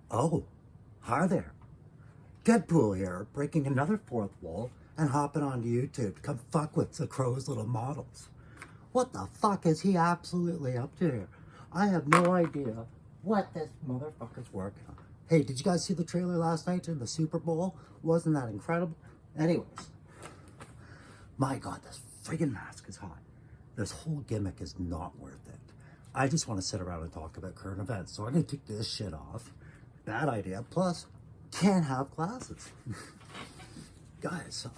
Oh, hi there. Deadpool here, breaking another fourth wall and hopping onto YouTube to come fuck with the Crow's little models. What the fuck is he absolutely up to here? I have no idea what this motherfucker's working on. Hey, did you guys see the trailer last night to the Super Bowl? Wasn't that incredible? Anyways, my god, this friggin' mask is hot. This whole gimmick is not worth it. I just want to sit around and talk about current events, so I'm gonna take this shit off. Bad idea. Plus, can't have glasses. Guys,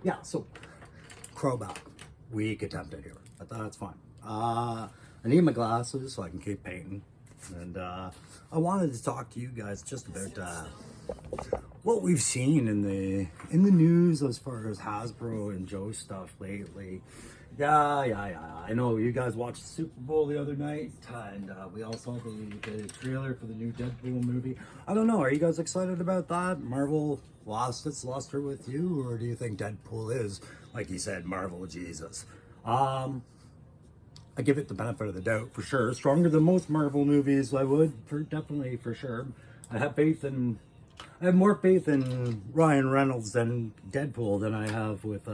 yeah, so, crowback. Weak attempt at here, but that's fine. I need my glasses so I can keep painting. And, I wanted to talk to you guys just about, what we've seen in the news as far as Hasbro and Joe stuff lately. Yeah. I know you guys watched the Super Bowl the other night, and we all saw the trailer for the new Deadpool movie. I don't know, are you guys excited about that? Marvel lost its luster with you, or do you think Deadpool is, like he said, Marvel Jesus? I give it the benefit of the doubt, for sure. Stronger than most Marvel movies, I would, definitely, for sure. I have more faith in Ryan Reynolds than Deadpool than I have with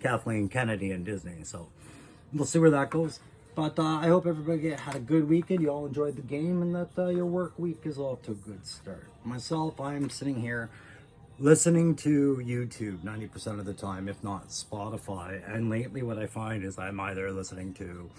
Kathleen Kennedy and Disney. So we'll see where that goes. But I hope everybody had a good weekend. You all enjoyed the game, and that your work week is off to a good start. Myself, I'm sitting here listening to YouTube 90% of the time, if not Spotify. And lately what I find is I'm either listening to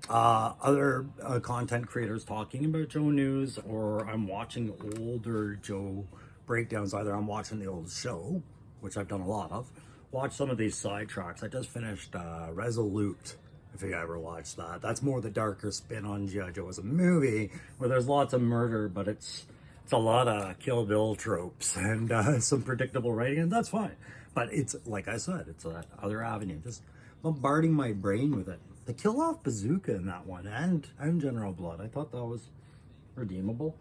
other content creators talking about Joe News, or I'm watching older Joe breakdowns. Either I'm watching the old show, which I've done a lot of, watch some of these sidetracks. I just finished Resolute, if you ever watched that. That's more the darker spin on G.I. Joe as a movie, where there's lots of murder, but it's a lot of Kill Bill tropes and some predictable writing, and that's fine. But it's, like I said, it's that other avenue, just bombarding my brain with it. The kill-off bazooka in that one, and General Blood, I thought that was redeemable.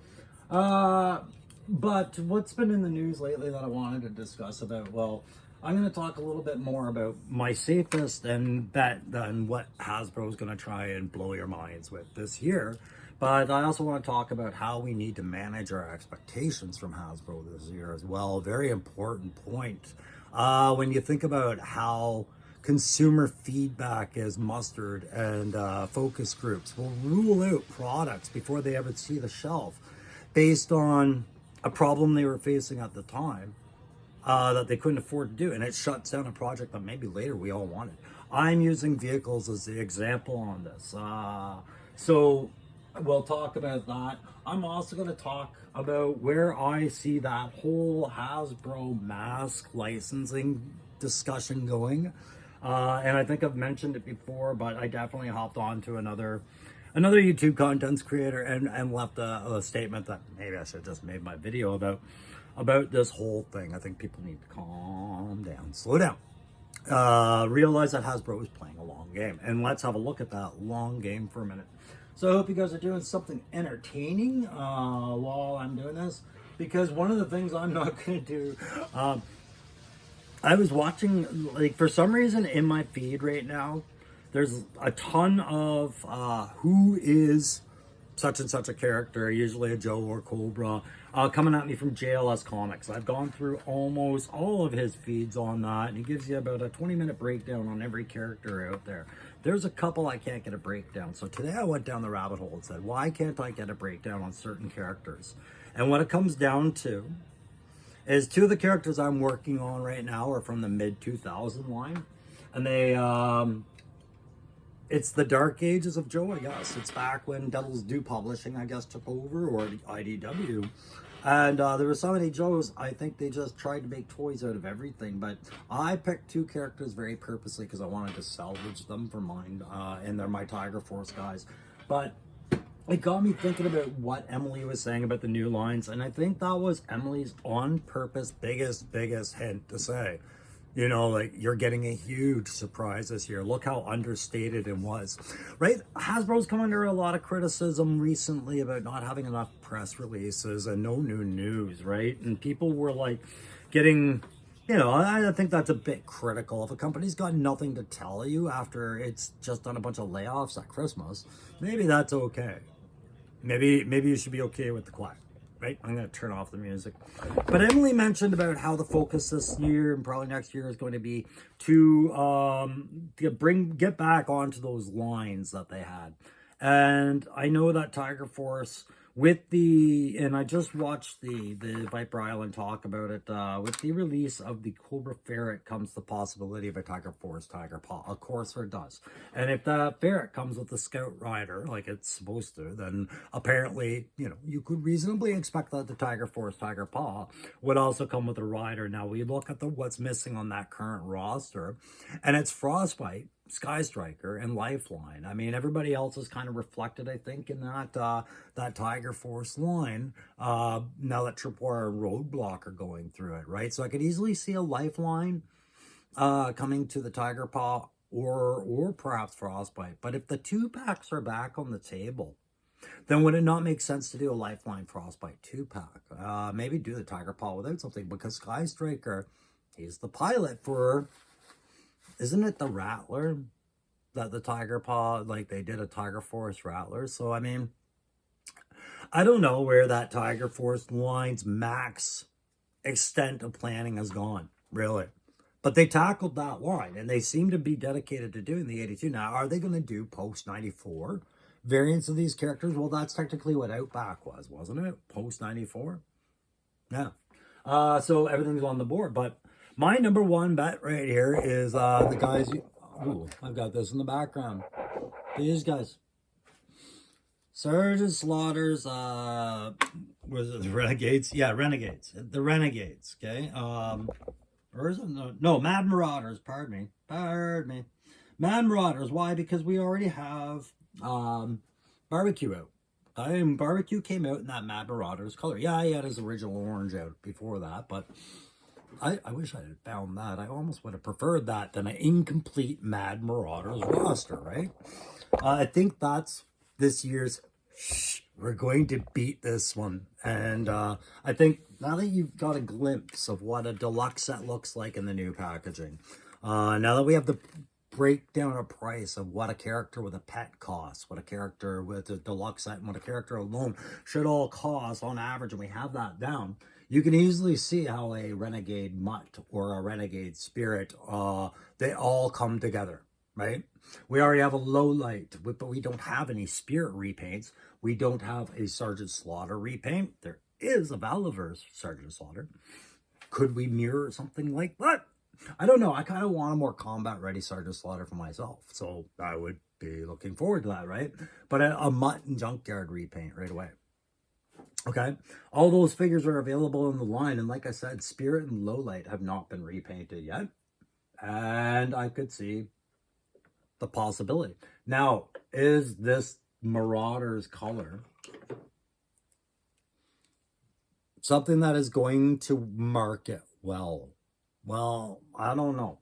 But what's been in the news lately that I wanted to discuss about, well, I'm going to talk a little bit more about my safest and bet than what Hasbro is going to try and blow your minds with this year. But I also want to talk about how we need to manage our expectations from Hasbro this year as well. Very important point. When you think about how consumer feedback is mustered and focus groups will rule out products before they ever see the shelf based on a problem they were facing at the time that they couldn't afford to do, and it shuts down a project that maybe later we all wanted. I'm using vehicles as the example on this. So we'll talk about that. I'm also going to talk about where I see that whole Hasbro mask licensing discussion going. And I think I've mentioned it before, but I definitely hopped on to another YouTube contents creator and left a statement that maybe I should have just made my video about this whole thing. I think people need to calm down, slow down, realize that Hasbro is playing a long game, and let's have a look at that long game for a minute. So I hope you guys are doing something entertaining while I'm doing this, because one of the things I'm not going to do, I was watching, like, for some reason in my feed right now, there's a ton of who is such and such a character, usually a Joe or Cobra, coming at me from JLS Comics. I've gone through almost all of his feeds on that, and he gives you about a 20-minute breakdown on every character out there. There's a couple I can't get a breakdown. So today I went down the rabbit hole and said, why can't I get a breakdown on certain characters? And what it comes down to is two of the characters I'm working on right now are from the mid-2000 line. And they, it's the dark ages of Joe, I guess. It's back when Devil's Due Publishing, I guess, took over, or the IDW. And there were so many Joes, I think they just tried to make toys out of everything. But I picked two characters very purposely because I wanted to salvage them for mine. And they're my Tiger Force guys. But it got me thinking about what Emily was saying about the new lines. And I think that was Emily's on-purpose biggest hint to say, you know, like, you're getting a huge surprise this year. Look how understated it was, right? Hasbro's come under a lot of criticism recently about not having enough press releases and no new news, right? And people were like getting, you know, I think that's a bit critical. If a company's got nothing to tell you after it's just done a bunch of layoffs at Christmas, maybe that's okay. maybe you should be okay with the quiet, right? I'm going to turn off the music. But Emily mentioned about how the focus this year and probably next year is going to be to get back onto those lines that they had. And I know that Tiger Force and I just watched the Viper Island talk about it, with the release of the Cobra Ferret comes the possibility of a Tiger Force Tiger Paw. Of course there does. And if that ferret comes with the Scout Rider like it's supposed to, then apparently, you could reasonably expect that the Tiger Force Tiger Paw would also come with a rider. Now we look at what's missing on that current roster, and it's Frostbite, Sky Striker, and Lifeline. I mean, everybody else is kind of reflected, I think, in that Tiger Force line, now that Tripwire and Roadblock are going through it, right? So I could easily see a Lifeline coming to the Tiger Paw, or perhaps Frostbite. But if the 2-packs are back on the table, then would it not make sense to do a Lifeline Frostbite 2-pack? Maybe do the Tiger Paw without something, because Sky Striker, he's the pilot for... Isn't it the Rattler that the Tiger Paw, like they did a Tiger Force Rattler? So, I mean, I don't know where that Tiger Force line's max extent of planning has gone, really. But they tackled that line, and they seem to be dedicated to doing the 82. Now, are they going to do post-94 variants of these characters? Well, that's technically what Outback was, wasn't it? Post-94? Yeah. So everything's on the board, but... My number one bet right here is the guys. Ooh, I've got this in the background. These guys. Sergeant Slaughter's, was it the Renegades? Yeah, Renegades. The Renegades, okay? Or is it? No, Mad Marauders, pardon me. Mad Marauders, why? Because we already have Barbecue out. And Barbecue came out in that Mad Marauders color. Yeah, he had his original orange out before that, but... I wish I had found that. I almost would have preferred that than an incomplete Mad Marauders roster, right? I think that's this year's... We're going to beat this one. And I think now that you've got a glimpse of what a deluxe set looks like in the new packaging, now that we have the breakdown of price of what a character with a pet costs, what a character with a deluxe set, and what a character alone should all cost on average, and we have that down, you can easily see how a Renegade Mutt or a Renegade Spirit, they all come together, right? We already have a low light, but we don't have any Spirit repaints. We don't have a Sergeant Slaughter repaint. There is a Valiverse Sergeant Slaughter. Could we mirror something like that? I don't know. I kind of want a more combat-ready Sergeant Slaughter for myself, so I would be looking forward to that, right? But a Mutt and Junkyard repaint right away. Okay, all those figures are available in the line, and like I said, Spirit and Lowlight have not been repainted yet, and I could see the possibility. Now, is this Marauders color something that is going to market well? Well, I don't know.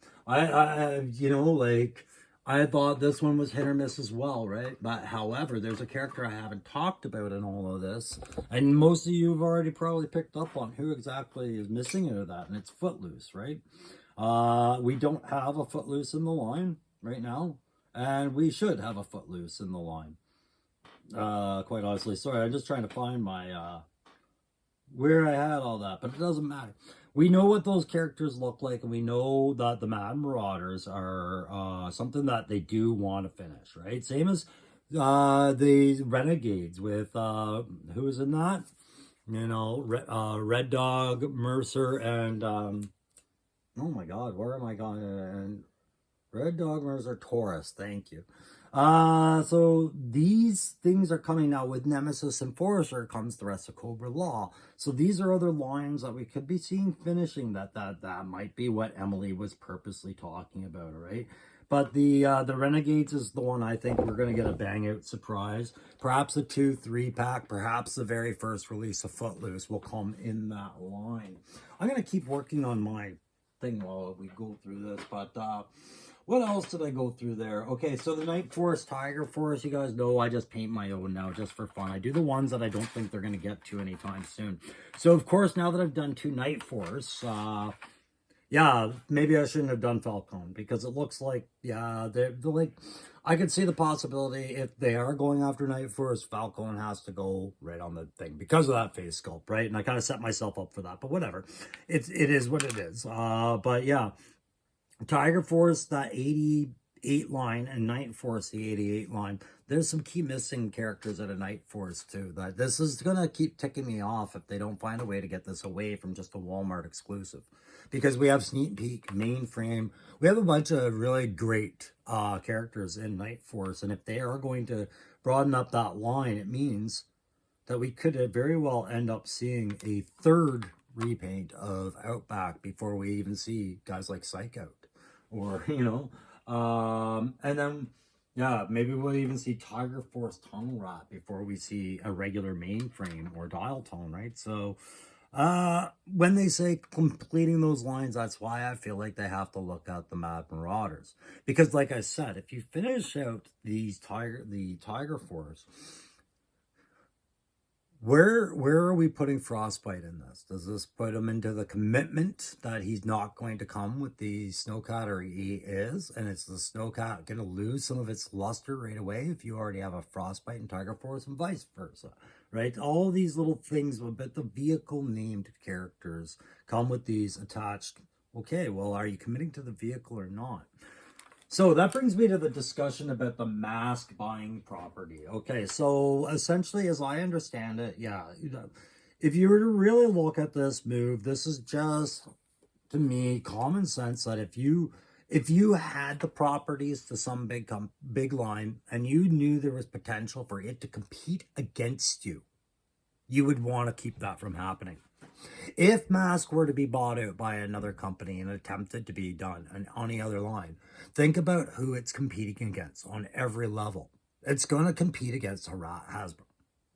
I thought this one was hit or miss as well, right? But however, there's a character I haven't talked about in all of this, and most of you have already probably picked up on who exactly is missing out of that, and it's Footloose, right? We don't have a Footloose in the line right now, and we should have a Footloose in the line. Quite honestly, sorry, I'm just trying to find my where I had all that, but it doesn't matter. We know what those characters look like, and we know that the Mad Marauders are something that they do want to finish, right? Same as the Renegades with, who is in that? Red Dog, Mercer, and, oh my God, where am I going? Red Dog, Mercer, Taurus, thank you. So these things are coming now. With Nemesis and Forester comes the rest of Cobra Law. So these are other lines that we could be seeing finishing that might be what Emily was purposely talking about, right? But the Renegades is the one I think we're going to get a bang out surprise. Perhaps a 2-3 pack, perhaps the very first release of Footloose will come in that line. I'm going to keep working on my thing while we go through this, but what else did I go through there? Okay, so the Night Force, Tiger Force, you guys know I just paint my own now just for fun. I do the ones that I don't think they're going to get to anytime soon. So, of course, now that I've done 2 Night Force, Yeah, maybe I shouldn't have done Falcon because it looks like, yeah, they're like, I could see the possibility if they are going after Night Force, Falcon has to go right on the thing because of that face sculpt, right? And I kind of set myself up for that, but whatever. It is what it is. But yeah, Tiger Force, that 88 line, and Night Force, the 88 line. There's some key missing characters at a Night Force, too. That this is going to keep ticking me off if they don't find a way to get this away from just a Walmart exclusive. Because we have Sneak Peek, Mainframe. We have a bunch of really great characters in Night Force. And if they are going to broaden up that line, it means that we could very well end up seeing a third repaint of Outback before we even see guys like Psych Out. Or, and then, yeah, maybe we'll even see Tiger Force Tunnel Rat before we see a regular Mainframe or Dial Tone, right? So, when they say completing those lines, that's why I feel like they have to look at the Mad Marauders. Because, like I said, if you finish out the Tiger Force, where are we putting Frostbite in this? Does this put him into the commitment that he's not going to come with the Snowcat, or he is, and it's the Snowcat going to lose some of its luster right away if you already have a Frostbite and Tiger Force, and vice versa, right? All these little things about the vehicle named characters come with these attached. Okay, well, are you committing to the vehicle or not? So that brings me to the discussion about the mask buying property. Okay, so essentially, as I understand it, yeah, if you were to really look at this move, this is just, to me, common sense that if you had the properties to some big line and you knew there was potential for it to compete against you, you would want to keep that from happening. If Mask were to be bought out by another company and attempted to be done on any other line, think about who it's competing against on every level. It's going to compete against Hasbro,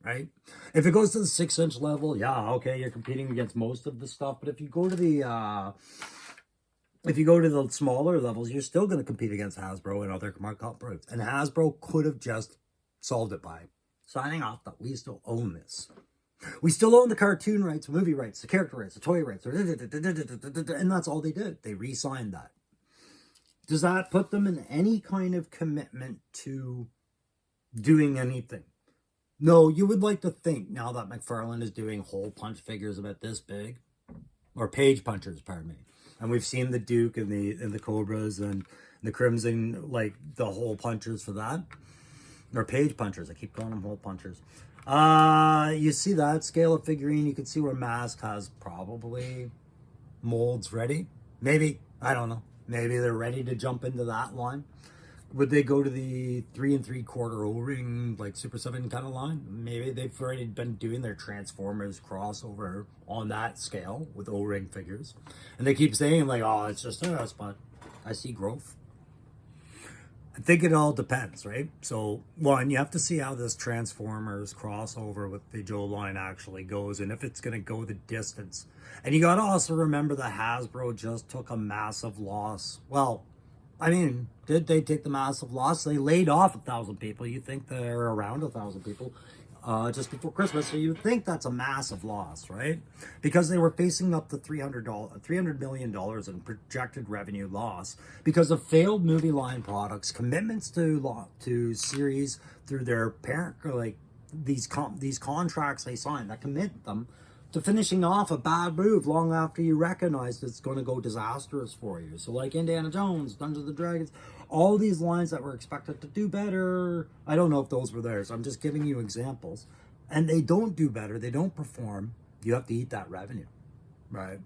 right? If it goes to the 6-inch level, yeah, okay, you're competing against most of the stuff. But if you go to the smaller levels, you're still going to compete against Hasbro and other companies. And Hasbro could have just solved it by signing off that we still own this. We still own the cartoon rights, movie rights, the character rights, the toy rights, and that's all they did. They re-signed that. Does that put them in any kind of commitment to doing anything? No, you would like to think now that McFarlane is doing hole punch figures about this big, or page punchers, pardon me, and we've seen the Duke and the Cobras and the Crimson, like the hole punchers for that, or page punchers. I keep calling them hole punchers. You see that scale of figurine. You can see where Mask has probably molds ready. Maybe, I don't know. Maybe they're ready to jump into that line. Would they go to the 3 3/4 O-ring, like Super 7 kind of line? Maybe they've already been doing their Transformers crossover on that scale with O-ring figures. And they keep saying like, oh, it's just us, but I see growth. I think it all depends, right? So, one, you have to see how this Transformers crossover with the Joe line actually goes and if it's going to go the distance. And you got to also remember that Hasbro just took a massive loss. Well, I mean, did they take the massive loss? They laid off 1,000 people. You think they're around 1,000 people just before Christmas. So you think that's a massive loss, right? Because they were facing up to $300 million in projected revenue loss because of failed movie line products, commitments to series through their parent, like these contracts they signed that commit them to finishing off a bad move long after you recognize it's going to go disastrous for you. So like Indiana Jones, Dungeons and Dragons, all these lines that were expected to do better, I don't know if those were theirs. I'm just giving you examples. And they don't do better. They don't perform. You have to eat that revenue, right?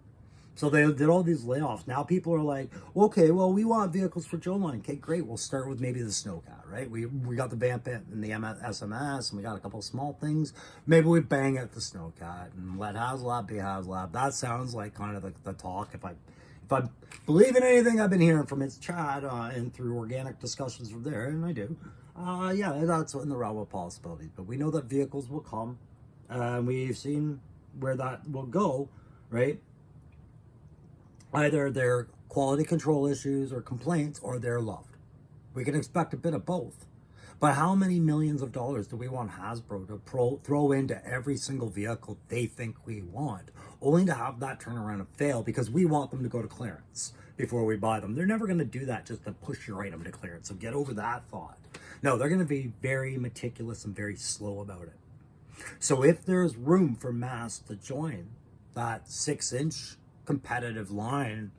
So they did all these layoffs. Now people are like, okay, well, we want vehicles for Joe line. Okay, great. We'll start with maybe the Snowcat, right? We got the Vamp and the SMS, and we got a couple of small things. Maybe we bang at the Snowcat and let HasLab be HasLab. That sounds like kind of the talk. If I believe in anything I've been hearing from its chat and through organic discussions from there, and I do, yeah, that's in the realm of possibilities. But we know that vehicles will come, and we've seen where that will go, right? Either they're quality control issues or complaints, or they're loved. We can expect a bit of both. But how many millions of dollars do we want Hasbro to throw into every single vehicle they think we want, only to have that turn around and fail because we want them to go to clearance before we buy them? They're never going to do that just to push your item to clearance. So get over that thought. No, they're going to be very meticulous and very slow about it. So if there's room for mass to join that 6-inch competitive line,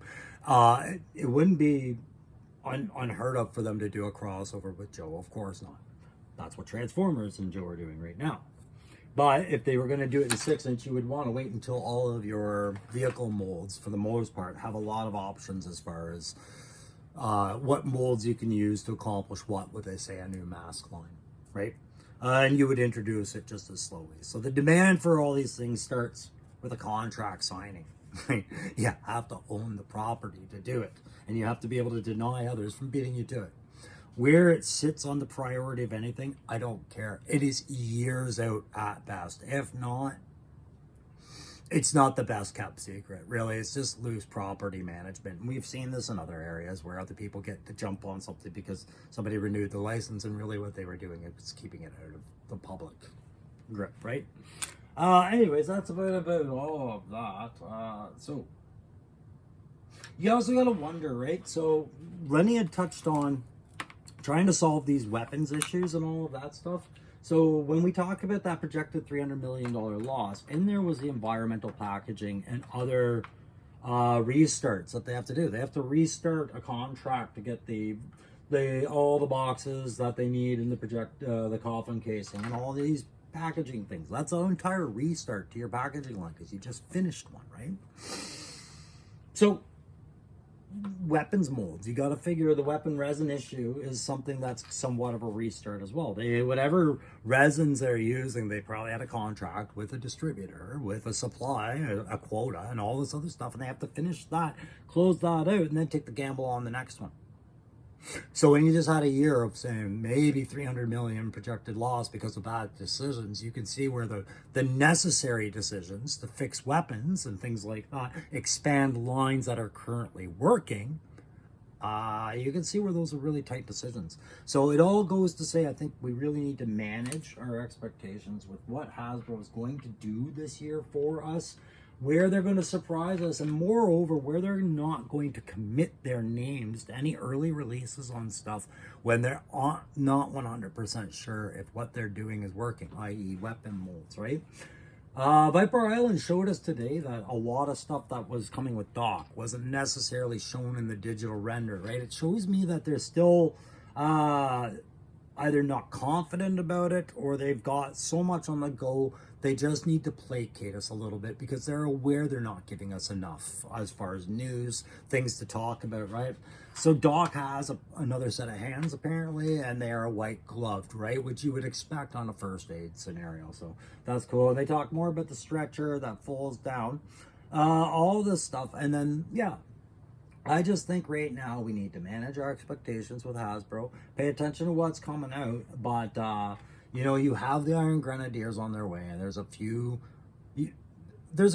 it wouldn't be unheard of for them to do a crossover with Joe. Of course not. That's what Transformers and Joe are doing right now. But if they were going to do it in 6-inch, you would want to wait until all of your vehicle molds, for the most part, have a lot of options as far as what molds you can use to accomplish what with, say, a new mask line, right? And you would introduce it just as slowly. So the demand for all these things starts with a contract signing. You have to own the property to do it, and you have to be able to deny others from beating you to it. Where it sits on the priority of anything, I don't care. It is years out at best. If not, it's not the best kept secret, really. It's just loose property management. And we've seen this in other areas where other people get to jump on something because somebody renewed the license, and really what they were doing is keeping it out of the public grip, right? Anyways, that's about all of that. So you also got to wonder, right? So Lenny had touched on trying to solve these weapons issues and all of that stuff. So when we talk about that projected $300 million loss, in there was the environmental packaging and other restarts that they have to do. They have to restart a contract to get all the boxes that they need in the coffin casing and all these packaging things. That's an entire restart to your packaging line because you just finished one, right? So weapons molds, you got to figure the weapon resin issue is something that's somewhat of a restart as well. Whatever resins they're using, they probably had a contract with a distributor, with a supply, a quota, and all this other stuff, and they have to finish that, close that out, and then take the gamble on the next one. So when you just had a year of saying maybe 300 million projected loss because of bad decisions, you can see where the necessary decisions to fix weapons and things like that, expand lines that are currently working, you can see where those are really tight decisions. So it all goes to say, I think we really need to manage our expectations with what Hasbro is going to do this year for us, where they're going to surprise us, and moreover, where they're not going to commit their names to any early releases on stuff when they're not 100% sure if what they're doing is working, i.e. weapon molds, right? Viper Island showed us today that a lot of stuff that was coming with Doc wasn't necessarily shown in the digital render, right? It shows me that they're still either not confident about it, or they've got so much on the go they just need to placate us a little bit because they're aware they're not giving us enough as far as news, things to talk about, right? So Doc has another set of hands apparently, and they are white gloved, right? Which you would expect on a first aid scenario. So that's cool. And they talk more about the stretcher that falls down, all this stuff. And then, yeah, I just think right now we need to manage our expectations with Hasbro, pay attention to what's coming out, but you know, you have the Iron Grenadiers on their way, and there's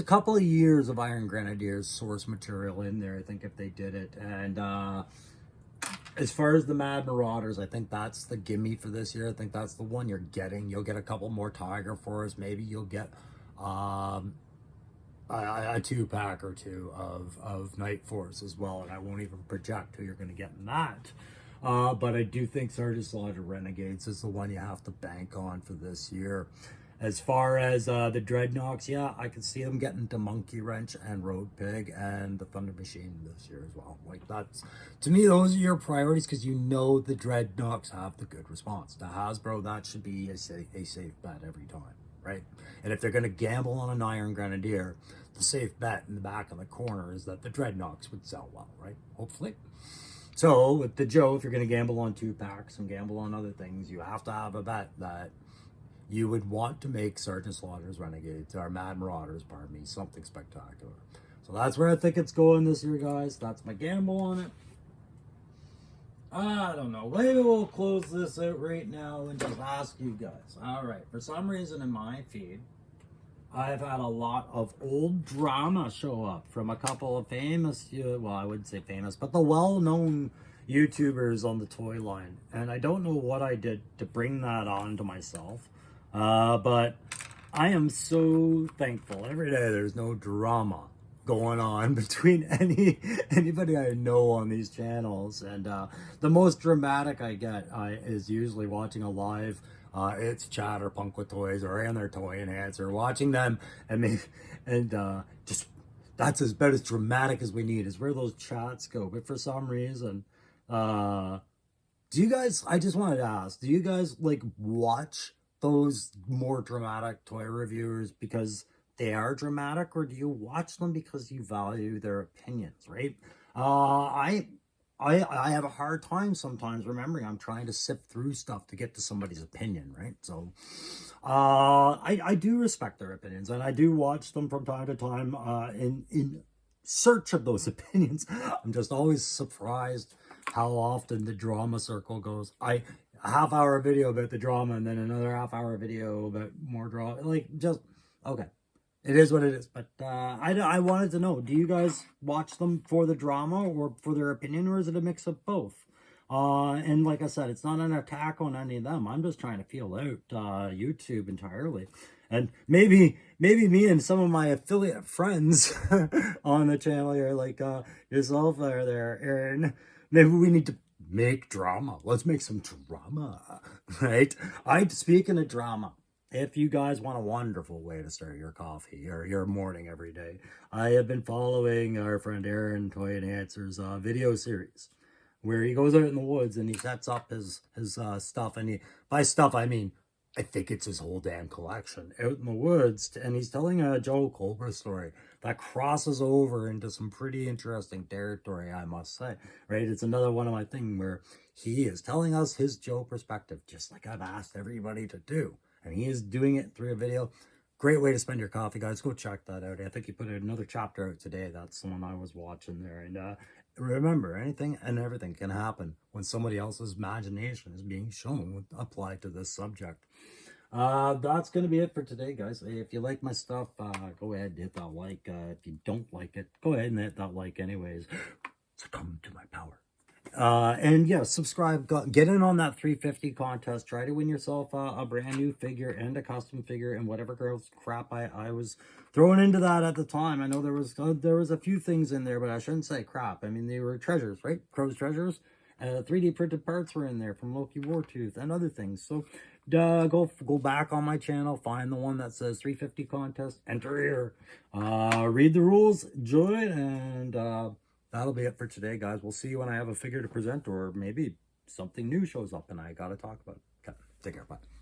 a couple of years of Iron Grenadiers source material in there, I think, if they did it. And as far as the Mad Marauders, I think that's the gimme for this year. I think that's the one you're getting. You'll get a couple more Tiger Force. Maybe you'll get a 2-pack or two of Night Force as well, and I won't even project who you're going to get in that. But I do think Sergeant Slaughter Renegades is the one you have to bank on for this year. As far as the Dreadnoks, yeah, I can see them getting to Monkey Wrench and Road Pig and the Thunder Machine this year as well. Like, that's, to me, those are your priorities because you know the Dreadnoks have the good response. To Hasbro, that should be a safe bet every time, right? And if they're going to gamble on an Iron Grenadier, the safe bet in the back of the corner is that the Dreadnoks would sell well, right? Hopefully. So with the Joe, if you're going to gamble on 2-packs and gamble on other things, you have to have a bet that you would want to make Sergeant Slaughter's Renegades, or Mad Marauders, pardon me, something spectacular. So that's where I think it's going this year, guys. That's my gamble on it. I don't know. Maybe we'll close this out right now and just ask you guys. All right. For some reason in my feed, I've had a lot of old drama show up from a couple of famous, well, I wouldn't say famous, but the well-known YouTubers on the toy line, and I don't know what I did to bring that on to myself, but I am so thankful every day there's no drama going on between anybody I know on these channels. And the most dramatic I get is usually watching a live it's Chatterpunk with toys or and their toy enhancer, watching them and just that's about as dramatic as we need is where those chats go. But for some reason, do you guys, I just wanted to ask, do you guys like watch those more dramatic toy reviewers because they are dramatic, or do you watch them because you value their opinions, right? I have a hard time sometimes remembering I'm trying to sift through stuff to get to somebody's opinion, right? So I do respect their opinions, and I do watch them from time to time in search of those opinions. I'm just always surprised how often the drama circle goes. A half hour video about the drama and then another half hour video about more drama. Like, just okay. It is what it is. But I wanted to know, do you guys watch them for the drama or for their opinion, or is it a mix of both? And like I said, it's not an attack on any of them. I'm just trying to feel out YouTube entirely. And maybe me and some of my affiliate friends on the channel here, like yourself there, Aaron, maybe we need to make drama. Let's make some drama, right? Speaking of drama, if you guys want a wonderful way to start your coffee or your morning every day, I have been following our friend Aaron Toy Enhancer's video series, where he goes out in the woods and he sets up his stuff. And by stuff, I mean, I think it's his whole damn collection out in the woods. And he's telling a Joe Cobra story that crosses over into some pretty interesting territory, I must say, right? It's another one of my things where he is telling us his Joe perspective, just like I've asked everybody to do. And he is doing it through a video. Great way to spend your coffee, guys. Go check that out. I think he put another chapter out today. That's the one I was watching there. And remember, anything and everything can happen when somebody else's imagination is being shown applied to this subject. That's going to be it for today, guys. If you like my stuff, go ahead and hit that like. If you don't like it, go ahead and hit that like anyways. Succumb to my power. And yeah, subscribe, get in on that 350 contest, try to win yourself a brand new figure and a custom figure and whatever girl's crap I was throwing into that at the time. I know there was a few things in there, but I shouldn't say crap. I mean, they were treasures, right? Crow's treasures. 3D printed parts were in there from Loki Wartooth and other things. So go back on my channel, find the one that says 350 contest, enter here, read the rules, join, and that'll be it for today, guys. We'll see you when I have a figure to present, or maybe something new shows up and I gotta talk about it. Okay, take care, bye.